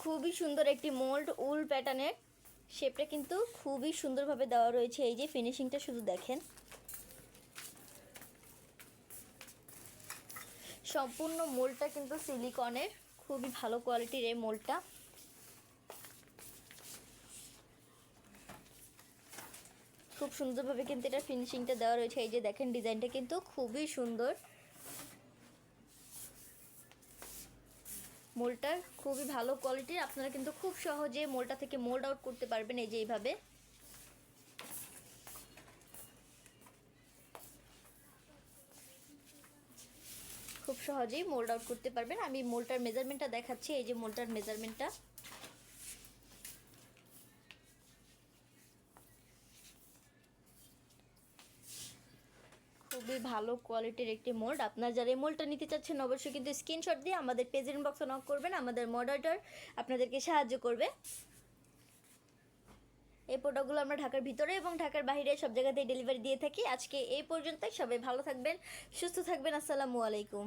খুবই সুন্দর একটি মোল্ড উল প্যাটার্নের শেপটা কিন্তু খুবই সুন্দরভাবে দেওয়া রয়েছে। এই যে ফিনিশিংটা শুধু দেখেন, সম্পূর্ণ মোল্ডটা কিন্তু সিলিকনের, খুবই ভালো কোয়ালিটির এই মোল্ডটা। খুব সুন্দরভাবে কিন্তু এটা ফিনিশিংটা দেওয়া রয়েছে। এই যে দেখেন ডিজাইনটা কিন্তু খুবই সুন্দর, মোল্ডটা খুবই ভালো কোয়ালিটির। আপনারা কিন্তু খুব সহজে মোল্ডটা থেকে মোল্ড আউট করতে পারবেন। এই যে এইভাবে খুব সহজেই মোল্ড আউট করতে পারবেন। আমি মোল্ডটার মেজারমেন্টটা দেখাচ্ছি। এই যে মোল্ডটার মেজারমেন্টটা, খুবই ভালো কোয়ালিটির একটি মোল্ড। আপনারা যারা এই মোল্ডটা নিতে চাচ্ছেন অবশ্যই কিন্তু স্ক্রিনশট দিয়ে আমাদের পেজের ইনবক্সে নক করবেন। আমাদের মডারেটর আপনাদেরকে সাহায্য করবে। এই প্রোডাক্টগুলো আমরা ঢাকার ভিতরে এবং ঢাকার বাইরে সব জায়গাতেই ডেলিভারি দিয়ে থাকি। আজকে এই পর্যন্তই। সবাই ভালো থাকবেন, সুস্থ থাকবেন। আসসালামু আলাইকুম।